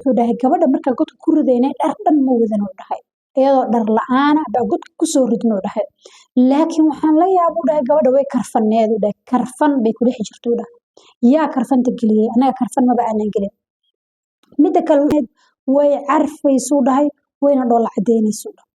wuxuu dhahay gabadha markaa godka ku ridaynay dhar dhan ma wadan uu dhahay iyadoo dhar la-aana baa godka kusoo ridna uu dhahay laakiin waxaan la yaab u dhahay gabadha way karfaneed uu dhahay karfan bay ku dhex jirto uu dhahay yaa karfanta geliyey anaga karfan maba aanan gelin midda kale way carfaysu dhahay wayna dhoola cadeynaysu dhahay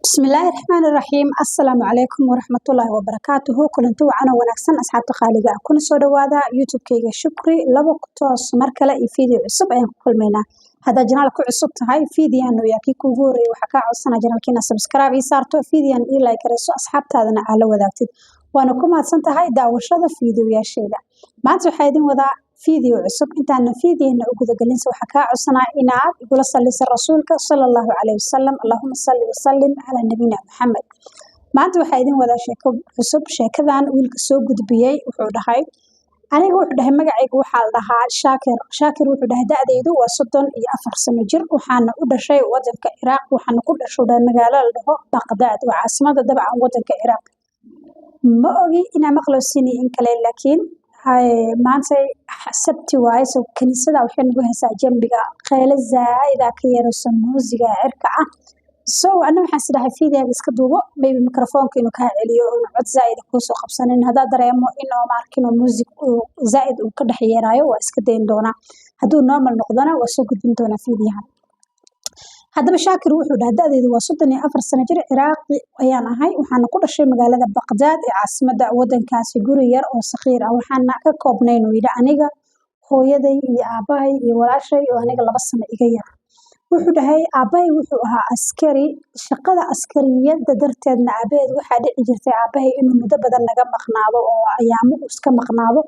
bismillaahi raxmaani raxiim assalaamu calaykum waraxmatullaahi wabarakaatuhu kulanti wacan oo wanaagsan asxaabta qaaliga ah kuna soo dhawaada youtube-kayga shukri laba toos mar kale iyo video cusub ayaan ku kulmaynaa haddaa janaal ku cusub tahay fiidiyan yaa kii kuugu horreeyay waxaa kaa codsana janaalkiina subscribe ii saarto fiidiyan ii like garayso asxaabtaadana aa la wadaagtid waana ku mahadsan tahay daawashada fiidiyoyaasheeda maanta waxaa idin wadaa فيديو عصب انت عنا فيديو انه اقود قلنس وحكا عصنا اناد يقول صلي رسولك صلى الله عليه وسلم اللهم صل وسلم على نبينا محمد ما انت وحايدين وذا شيكو عصب شيكدان ويلك سو قدبيي وحو دهاي aniga wuxuu dhahay magacaygu waxaa la dhahaa shaakir wuxuu dhahay da'daydu waa 34 sano jir waxaana u dhashay wadanka Ciraaq waxaana ku dhashay magaalo la dhaho Baqdaad waa caasimada dabcan wadanka Ciraaq ma ogi inaa maqlosini in kale laakiin maanta sabti waaye soo kaniisada waxay nagu haysaa jambiga qeylo zaa'id ah ka yeerayso muusiga cirka ah soo ana waxaan sidahay fiidiyada iska duubo maybe mikrofoonka inuu ka celiyo oo cod zaa'id ku soo qabsanin hadaa dareemo in oo markino music zaa'id uu ka dhex yeerayo waa iska dayn doona haduu normal noqdana waa soo gudbin doona fiidiyaha haddaba shaakir wuxuu dhahay da'daydu waa 34 sano jir Ciraaqi ayaan ahay waxaana ku dhashay magaalada Baqdaad ee caasimadda wadankaasi guri yar oo saqiir ah waxaana ka koobnayn uu yidhi aniga hooyaday iyo aabahay iyo walaashay oo aniga 2 sano iga yar wuxuu dhahay aabahay wuxuu ahaa askari shaqada askariyada darteedna aabaheed waxaa dhici jirtay aabahay inuu muddo badan naga maqnaado oo ayaamo iska maqnaado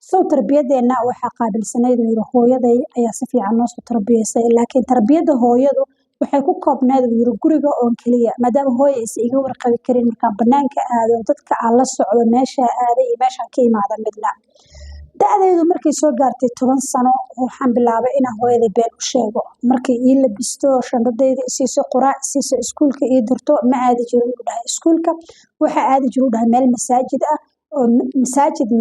soo tarbiyadeena waxaa qaabilsanayd uu hooyaday ayaa si fiican noo soo tarbiyeysay laakiin tarbiyada hooyadu waxay ku koobnayd uu guriga oo kaliya maadaama hooyay is iga warqabi karin marka banaanka aado dadka aan la socdo meesha aaday iyo meesha ka imaada midna da'daydu markay soo gaartay 10 sano waxaan bilaabay inaan hooyaday been u sheego markay ii labisto shandadayda siiso quraac siiso iskuulka ii dirto ma aadi jirin u dhahay iskuulka waxa aadi jiru dhahay meel masaajid ah oo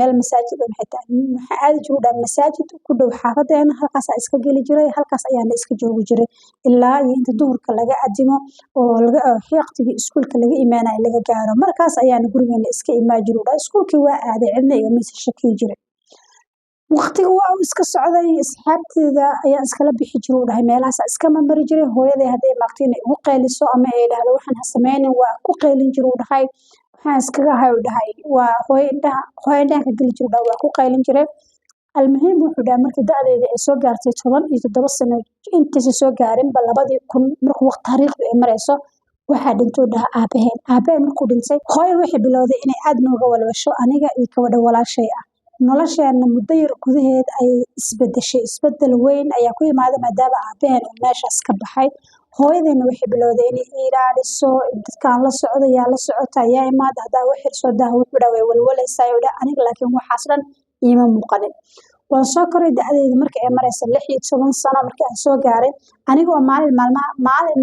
meel masaajid oo xitaa waxa aadi jiru dhahay masaajid ku dhow xaafadeena halkaas iska gali jiray halkaas ayaan iska joogi jiray ilaa inta duhurka laga adimo oo laga xiiqtiga iskuulka laga iimaanay laga gaaro markaas ayaan gurigeena iska imaan jiru dhahay iskuulkii waa aaday cidna iyo mise shaqii jiray waqtiga waa iska socday asxaabteeda ayaa iskala bixi jiray dhahay meelahaas iska mari jiray hooyaday haday maaqtiin ugu qeyliso ama ay dhahdo waxaan sameeyay waa ku qeylin jiray dhahay waxaan iskaga hayo dhahay waa hooyadaa ka gali jiray waa ku qeylin jiray almuhiim wuxuu dhahay markii da'deeda ay soo gaartay 17 sano intii soo gaarin ba 2000 markuu waqti taariikhdu ay marayso waxaa dhintay dhahay aabahay markuu dhintay hooyo waxay bilowday inay aad nooga walwasho aniga iyo gabadha walaashay ah nolosheena muddo yar gudaheed ay isbedel weyn ayaa ku yimaaday maadaama aabahan uu meeshaas ka baxay hooyadayna waxay bilowday inay ilaaliso dadkaan la socdo yaa la socota yaa imaada hadaa waxay soo daa wuxuu dhahay walwalaysaa oo aniga laakiin waxaas dhan iima muuqanin waan soo koray da'dayda markii ay marayso 16 sano markii aan soo gaaray anigoo maalin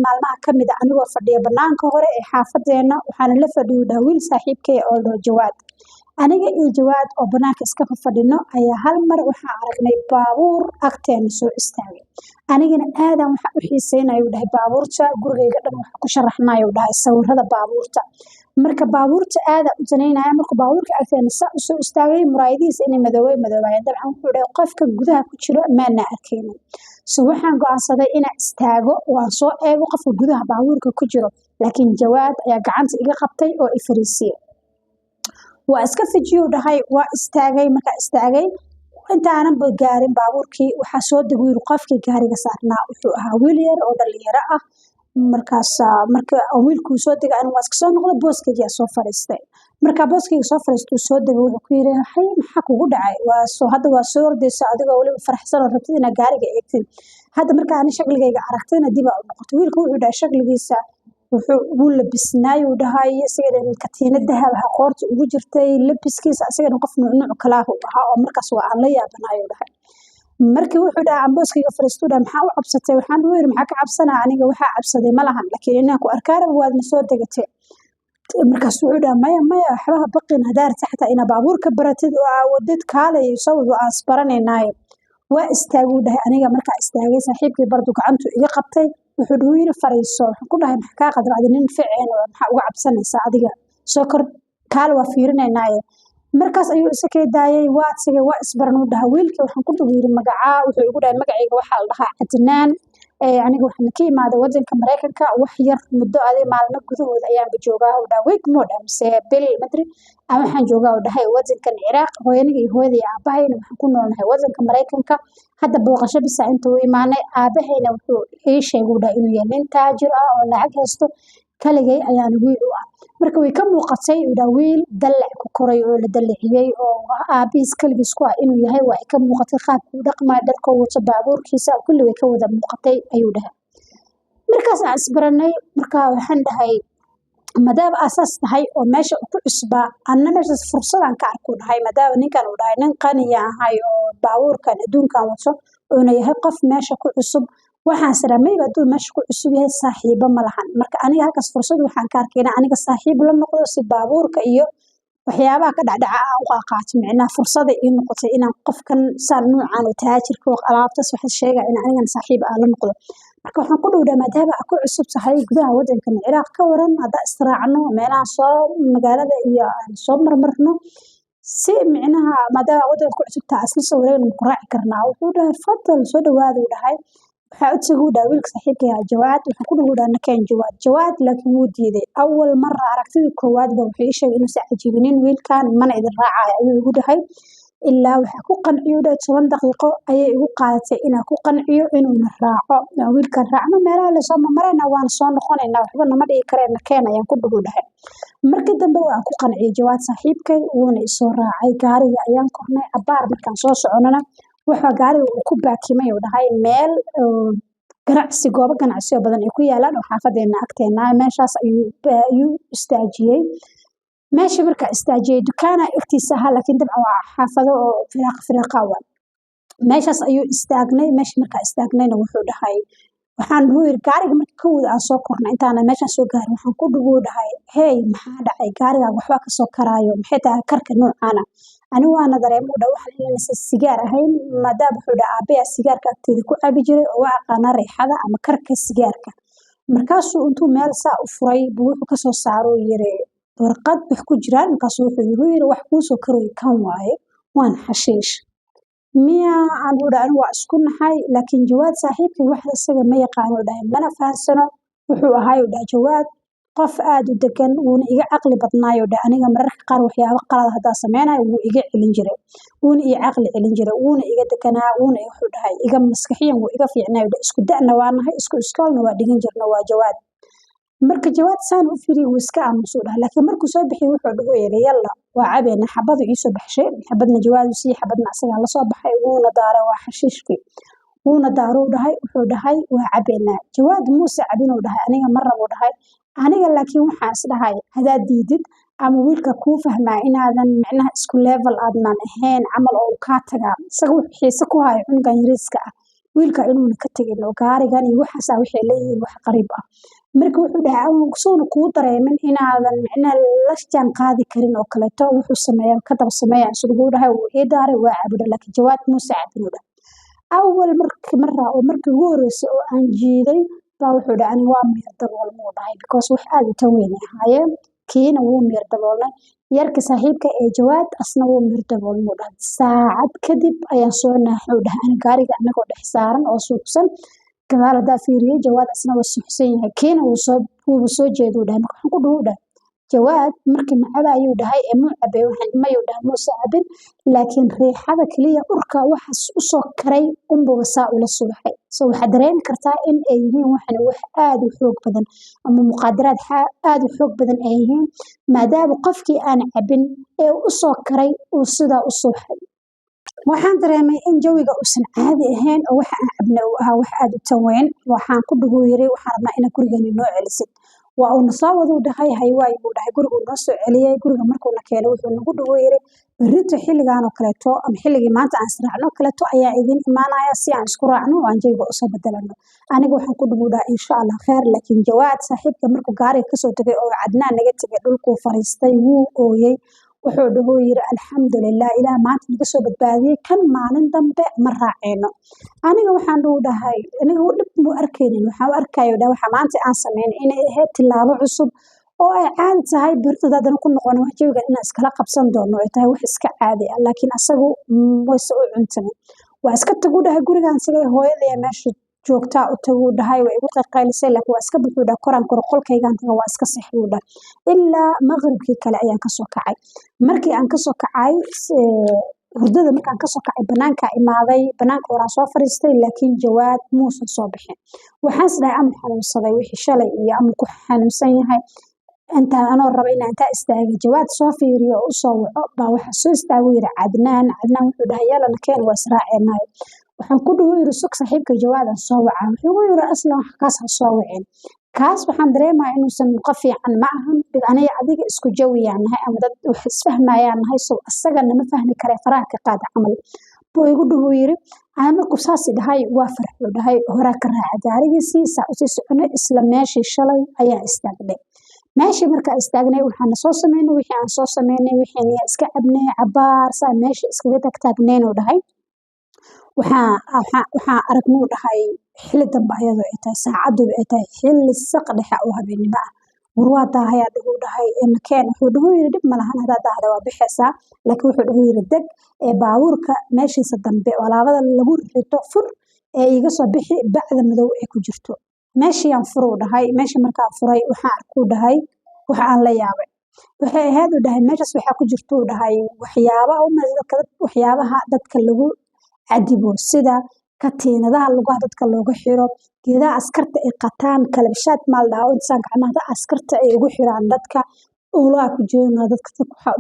maalmaha ka mid ah anigoo fadhiya banaanka hore ee xaafadeena waxaan la fadhiyay wiil saaxiibkay oo loo jawaad aniga iyo jawaad oo banaanka iska fadhino ayaa hal mar waxaan aragnay baabuur agteena soo istaagay anigana aadan waxa u xiiseynayo dhahay baabuurta gurigayga dhan waxa ku sharaxnayo dhahay sawirada baabuurta marka baabuurta aada u janaynaya marka baabuurka agteena soo istaagay muraayadiisa inay madoobaayeen dabcan wuxuu dhahay qofka gudaha ku jiro maana arkaynin soo waxaan go'aansaday inaan istaago waan soo eego qofka gudaha baabuurka ku jiro laakiin jawaad ayaa gacanta iga qabtay oo i fariisiyay waa iska fijiyo dhahay waa istaagay marka istaagay intaanan gaarin baabuurkii waxa soo degay qofkii gaariga saarnaa wuxuu ahaa wiil yar oo dhalinyaro ah markaas marka wiilku soo degay aan waas ka soo noqday booskayga soo fariistay marka booskayga soo fariistay soo degay wuxuu ku yiri hay maxaa kugu dhacay waa soo ordaysa adigoo wali farxsan oo rabtid inaad gaariga eegtid hadda marka aan shaqligayga aragtayna dib u noqotay wiilku wuxuu dhahay shaqligiisa wuxuu labisnaayo dhahay isaga katiinad dahab ah qoorta ugu jirtay labiskiisa isaga qof nuuc kala ah oo markaas waa aan la yaabanayo dhahay markii wuxuu dhahay ambooskiga fariisto dhahay maxaa u cabsatay waxaan u yiri maxaa ka cabsanaa aniga waxa cabsaday ma lahan laakiin inaan ku arkaara waadna soo degatay markaas wuxuu dhahay maya waxba baqin hadaar saxta ina baabuurka baratid oo wadad kaalay sawir aan isbaranaynaay waa istaaguu dhahay aniga markaa istaagay saaxiibkii bardu gacantu iga qabtay wuxuu dhahu yiri fariiso waxaan ku dhahay maxaa kaa qadraacday nin ficeen oo maxaa uga cabsanaysaa adiga soo kor kaal waa fiirinaynaaye markaas ayuu isa kay daayay waa tagay waa isbaranuu dhahay wiilkii waxaan ku dhahu yiri magacaa wuxuu igu dhahay magacayga waxaa la dhahaa Cadnaan aniga waxaan ka imaaday wadanka Mareykanka wax yar muddo aday maalmo gudahooda ayaanba joogaa oo dhahay week more mise bil madri ama waxaan joogaa oo dhahay wadankan Ciraaq hooyaniga iyo hooyaday aabahayna waxaan ku noolnahay wadanka Mareykanka hadda booqasho bisa inta uu imaanay aabahayna wuxuu ii sheegay oo dhahay inuu yahay nin taajir ah oo lacag haysto kaligay ayaan wiil u ah marka way ka muuqatay oo dhahay wiil dalac ku koray oo la dalaciyay oo aabihiis kaligiis ku ah inuu yahay waa ka muuqatay qaabka uu dhaqmay dadka wato baabuurkiisa kulli way ka wada muuqatay ayuu dhahay markaas aan isbaranay marka waxaan dhahay maadaama asaas tahay oo meesha ku cusbaa anna meeshaas fursadaan ka arko dhahay maadaama ninkan uu dhahay nin qaniya ahay oo baabuurkan adduunkan wato oona yahay qof meesha ku cusub waxaan saramay hadduu meesha ku cusub yahay saaxiibo ma lahan marka aniga halkaas fursad waxaan ka arkay inaan aniga saaxiib la noqdo si baabuurka iyo waxyaabaha ka dhacdhaca aan u qaato micnaha fursada ii noqotay inaan qofkan saan nuucan oo taajirka oo alaabtaas waxa sheegay in anigan saaxiib aan la noqdo marka waxaan ku dhowdaa maadaama aad ku cusub tahay gudaha wadankan Ciraaq ka waran hadda israacno meelaha soo magaalada iyo aan soo marmarno si micnaha maadaama wadanka ku cusub tahay asla soo wareegno ku raaci karnaa wuxuu dhahay fadal soo dhawaado dhahay waxaa u tagay dhahay wiilka saaxiibkay Jawaad waxaan ku dhawaada nakeen Jawaad laakiin wuu diiday awal mar aragtida koowaad ba wuxuu ii sheegay inuu si cajiibinin wiilkan mana idin raacay ayuu igu dhahay ilaa waxa ku qanciyo 10 daqiiqo ayay igu qaadatay inaan ku qanciyo inuu na raaco wiilkan raacno meelaha la soo marayna waan soo noqonaynaa waxba nama dhigi kareen nakeen ayaan ku dhahay markii dambe waan ku qanciyay Jawaad saaxiibkay wuuna isoo raacay gaariga ayaan kornay abaar markaan soo soconana waxa gaariga uu ku baakimay oo dhahay meel ganacsi goobo ganacsi badan ay ku yaalaan oo xaafadeena agteena meeshaas ayuu istaajiyay meesha marka istaajiyay dukaana agtiisa ahaa laakiin dabcan waa xaafado oo firaaqa meeshaas ayuu istaagnay meesha marka istaagnayna wuxuu dhahay waxaan yiri gaariga marka kowda aan soo kornay intaan meeshan soo gaarin waxaan ku dhahay hey maxaa dhacay gaariga waxba ka soo karaayo maxay tahay karka noocaana ani waana dareemo dhaw waxaan inaan sigaar ahayn maadaama wuxuu dhahay aabe sigaarka agteeda ku cabi jiray oo waa aqaana reexada ama karka sigaarka markaasuu intuu meel saa u furay buu wuxuu ka soo saaro yiri warqad wax ku jiraan markaasuu wuxuu yiri wax ku soo karoy kan waaye waan xashiish miya aan u dhahay waa isku nahay laakiin Jawaad saaxiibkii wax isaga ma yaqaano dhahay mana fahansano wuxuu ahaa dhahay Jawaad qof aad u degan wuuna iga aqli badnaayo dhahay aniga mararka qaar waxyaabo qalad hadaa sameeyay wuu iga celin jiray wuuna ii aqli celin jiray wuuna iga deganaa wuuna wuxuu dhahay iga maskaxiyan wuu iga fiicnaayo isku da'na waa nahay isku iskoolna waa dhigan jirna waa Jawaad marka Jawaad saan u fiiri wuu iska aamuso dhahay laakiin markuu soo bixiyay wuxuu dhahay yalla waa cabeena xabadu ii soo baxshay xabadna Jawaad si xabadna asaga la soo baxay wuuna daaray waa xashiishkii wuuna daaro dhahay wuxuu dhahay waa cabeena Jawaad muuse cabin oo dhahay aniga mar rabo dhahay aniga laakiin waxaan is dhahay hadaa diidid ama wiilka ku fahmaa inaadan micnaha isku level aadnan ahayn amal oo ka taga isaga wuxuu xiisa ku hayo cungan yariiska ah wiilka inuu ka tagay oo gaarigan iyo waxaas wixii leeyahay wax qariib ah marka wuxuu dhahay soo ku dareemin inaadan micnaha la jaan qaadi karin oo kale to wuxuu sameeyay ka dab sameeyay isugu dhahay uu idaaray waa cabuda laakiin Jawaad muuse cabin dhahay awal marra oo markii ugu horeysay oo aan jiiday baa wuxuu dhahay ani waa meer dabool muu dhahay because wax aad u taweyn ahaayeen kiina wuu meer daboolay yarka saaxiibka ee Jawaad asna wuu meer dabool muu dhahay saacad kadib ayaan soo naaxay dhahay ani gaariga anagoo dhex saaran oo suuqsan gadaal daa fiiriyay Jawaad asna waa suuqsan yahay kiina wuu soo jeedo dhahay marka waxaan ku dhahay Jawaad markii macada ayuu dhahay muu cabay waxaan ma yuu dhahay muuse cabin laakiin riixada kaliya urka waxa u soo karay umbuga saa ula subaxay soo waxa dareen kartaa in ay yihiin waxan wax aad u xoog badan ama muqaadaraad aad u xoog badan ay yihiin maadaama qofkii aan cabin ee u soo karay uu sida u subaxay waxaan dareemay in jawiga uusan caadi ahayn oo waxa aan cabnay uu ahaa wax aad u taweyn waxaan ku dhagoyray waxaan rabnaa in gurigeena noo celisid waa uu soo wadu dhahay haywaay uu dhahay gurigu noo soo celiyay guriga markuu na keenay wuxuu nagu dhagoyray berrito xilligan oo kale to ama xilligii maanta aan israacno kale to ayaa idin imaanaya si aan isku raacno oo aan jawiga u soo bedelano aniga waxaan ku dhagoydaa insha Allah khair laakiin Jawaad saaxiibka markuu gaariga ka soo tagay oo Cadnaan naga tagay dhulku fariistay wuu ooyay wuxuu dhahuu yiri alxamdulilah ilaah maanta naga soo badbaadiyey kan maalin dambe ma raaceyno aniga waxaan u dhahay aniga dhib mu arkaynin waxaan u arkayo waxa maanta aan sameynay inay ahayd tilaabo cusub oo ay caadi tahay birta dadana ku noqon wax jawiga inaan iskala qabsan doono ay tahay wax iska caadi ah laakiin asagu wayse u cuntay waa iska tagu dhahay gurigaan sigay hooyaday meesha joogtaa u tagu dhahay way igu qaylisay laakiin waa iska buuxu dhahay koran kor qolkaygaan taga waa iska seexu dhahay ilaa maqribkii kale ayaan ka soo kacay markii aan ka soo kacay hurdada markaan ka soo kacay banaanka imaaday banaanka waraan soo fariistay laakiin jawaad muusan soo bixin waxaan isdhahay ama xanuunsaday wixii shalay iyo ama ku xanuunsan yahay intaan anoo raba inaan intaa istaagay jawaad soo fiiriyo oo u soo waco baa waxa soo istaagu yiri cadnaan wuxuu dhahay yalana keen waa israaceenayo waxaan ku dhaho yiri sug saaxiibka jawaadan soo wacaa wuxuu yiri aslan wax kaas ha soo wacin kaas waxaan dareemayaa inuusan qof fiican ma ahan aniga adiga isku jawiyaan nahay ama dad wax isfahmayaan nahay soo asagana ma fahmi kare faraha ka qaad camal buu igu dhaho yiri aan markuu saas dhahay waa farxo dhahay hore ka raaca gaarigiisii saa u sii soconay isla meeshii shalay ayaa istaagnay meeshii markaa istaagnay waxaan soo sameynay wixii aan soo sameynay wixii iska cabnay cabaar saa meeshii iskaga tagtaagneen oo dhahay waxaan aragnuu dhahay xilli dambe ayadoo ay tahay saacadu ay tahay xilli saq dhexe oo habeenimo ah warwaa daahayaa dhahuu dhahay makeen wuxuu dhahuu yiri dhib ma lahan hadaa daahda waa bixaysaa laakiin wuxuu dhahuu yiri deg baabuurka meeshiisa dambe oo alaabada lagu rito fur iga soo bixi bacda madow ee ku jirto meeshii aan furu dhahay meeshii markaan furay waxaan arkuu dhahay waxa aan la yaabay waxay ahayd u dhahay meeshaas waxaa ku jirto dhahay waxyaabaha dadka lagu cadibo sida katiinadaha lugaha dadka looga xiro geedaha askarta ay qataan kalabshaad maal dhaho intaan gacmaha askarta ay ugu xiraan dadka ulaha ku jiraan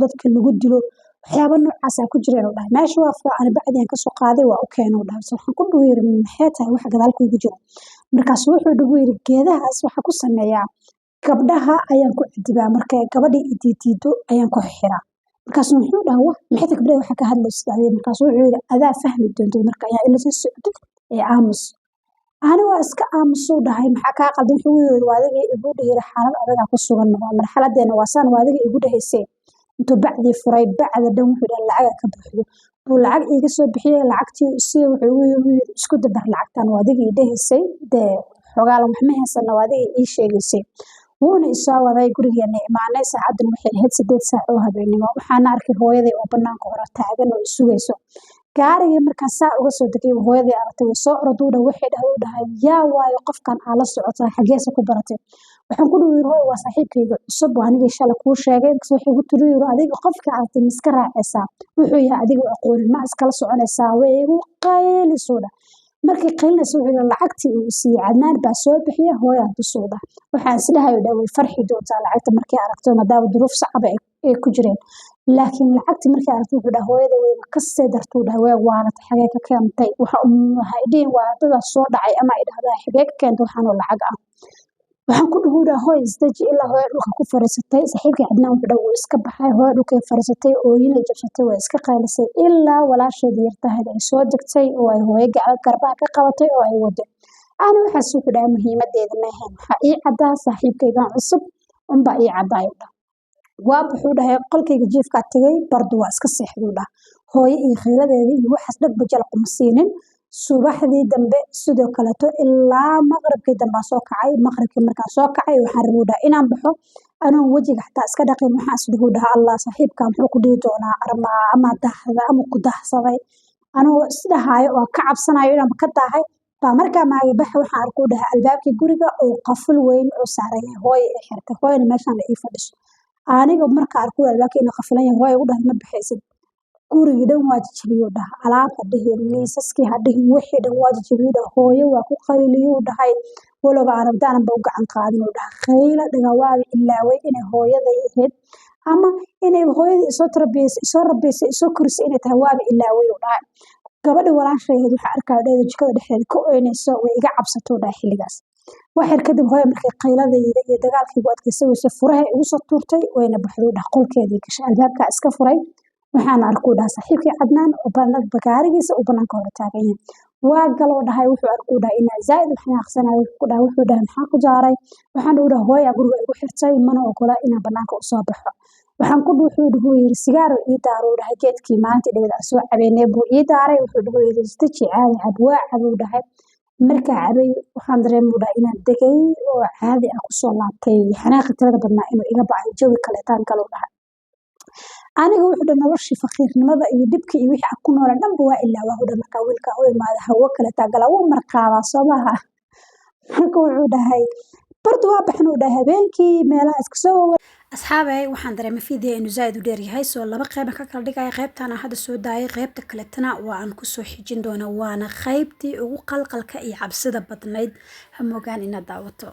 dadka lagu dilo waxyaabo noocaas ah ku jireen dhahay meesha waa fiican bacdeen ka soo qaaday waa u keenay dhahay waxaan ku dhaweeyay maxay tahay wax gadaal ku jiro markaas wuxuu dhaweeyay geedahaas waxa ku sameeyaa gabdhaha ayaan ku cadibaa markay gabadhii idiido ayaan ku xiraa markaas wuxuu dhahay maxay tahay gabdhaha waxa ka hadlaysaa markaas wuxuu yiri adaa fahmi doonto marka ayaa ila soo socdo aamus ana waa iska aamusoo dhahay maxaa ka qaldan wuxuu yiri waadiga igu dhigay xaalad adag ku sugan marxaladeena waa saan waadiga igu dhahaysay intuu bacdii furay bacda dhan wuxuu dhahay lacag ka buuxdo buu lacag iga soo bixiyay lacagtii isii wuxuu yiri isku dabar lacagtan waadiga ii dhahaysay xogaal wax ma haysan waadiga ii sheegaysay wuuna isoo waday gurigeena imaanay saacadan waxay ahayd 8 saac oo habeenimo waxaan arkay hooyaday oo banaanka hore taagan oo isugayso gaariga markaan saa uga soo degay hooyaday aragtay way soo orduudha waxay dhahay yaa waayo qofkan aan la socota xageesa ku baratay waxaan ku dhaweeyay hooyo waa saaxiibkayga cusub aniga shalay kuu sheegay wuxuu igu tiri adiga qofka aad miska raacaysaa wuxuu yahay adiga aqoon ma iskala soconaysaa way igu qaylisooda markii qaylinayso wuxuu lacagtii uu siiyay cadnaan baa soo bixiyay hooyaan tusooda waxaan isdhahay way farxi doontaa lacagta markii aragto maadaama duruuf sacab ay ku jireen laakiin lacagtii markii aragto wuxuu dhahay hooyada way ka sii dartuu dhahay way waalata xagee ka keentay waxa idin waadada soo dhacay ama ay dhahdaa xagee ka keentay waxaan lacag ah waxaan ku dhahay hooy isdaji ilaa hooy dhulka ku fariisatay saaxiibkii cadnaan wuxuu dhahay iska baxay hooy dhulka fariisatay oo inay jabsatay way iska qaylisay ilaa walaasheed yartahay ay soo degtay oo ay hooyo garbaha ka qabatay oo ay wado ana waxaas wuxuu dhahay muhiimadeeda ma ahayn waxa ii cadaa saaxiibkaygan cusub unba ii cadaayo waa wuxuu dhahay qolkayga jiifka tagay bardu waa iska seexdu dhahay hooyo iyo khayladeeda iyo waxaas dhag bajal kuma siinin subaxdii dambe sidoo kale ilaa maqribkii dambe soo kacay maqribkii markaa soo kacay waxaan rabaa inaan baxo anoo wajiga xataa iska dhaqin waxaan isdhahay dhaha Allah saaxiibka muxuu ku dhigi doonaa ama dahda ama ku dahsaday anoo isdhahayo oo ka cabsanayo inaan ka daahay baa markaa maagi bax waxaan arkuu dhahay albaabkii guriga oo qaful weyn oo saaran hooyo ay xirtay hooyana meeshaan ay fadhiso aniga markaa arkuu albaabkii inuu qafulan yahay hooyo u dhahay ma baxaysid guriga dhan waa jabiyo dhaha alaab hadhihin miisaskii hadhihin wixii dhan waa jabiyo dhaha hooyo waa ku qaliliyo dhahay walaba aanadaan ba u gacan qaadin dhaha khayla dhagawaabi ilaaway inay hooyaday ahayd ama inay hooyadii soo rabeysay soo korisay inay tahay waabi ilaaway dhaha gabadha walaasheed waxa arkaa dheeda jikada dhexdeeda ka oynayso way iga cabsato dhaha xilligaas waxay kadib hooyo markay qayladayda iyo dagaalkii u adkaysay furaha igu soo tuurtay wayna baxdo dhaha qolkeedii gashay albaabka iska furay waxaan arkuu dhahay saaxiibkii cadnaan oo bagaarigiisa u banaanka hore taagan yahay waa galoo dhahay wuxuu arkuu dhahay inaa zaaid u xanaaqsanayo wuxuu dhahay maxaa ku jaaray waxaan u dhahay hooya guriga igu xirtay mana ogola inaan banaanka u soo baxo waxaan ku wuxuu dhahu yiri sigaaro ii daaro dhahay geedkii maanta dhawada soo cabeynay buu ii daaray wuxuu dhahu yiri istaji caadi cab waa cabuu dhahay markaa cabay waxaan dareemay dhahay inaan degay oo caadi ah kusoo laabtay xanaaqi tirada badnaa inuu iga bacay jawi kale taan kale u dhahay aniga wuxuu dhahay noloshii faqiirnimada iyo dhibkii iyo wixii aan ku noolaa dhanba waa ilaa waa dhahay markaa wiilka u imaada hawo kale taa gala wuu marqaabaa soo maaha marka wuxuu dhahay bardu waa baxan uu dhahay habeenkii meelaha iska soo asxaabay waxaan dareemay fiideo inuu zaid u dheer yahay soo laba qayb ka kala dhigay qaybtana hadda soo daayay qaybta kaleetana waa aan ku soo xijin doona waana qaybtii ugu qalqalka iyo cabsida badnayd ha moogaan inaad daawato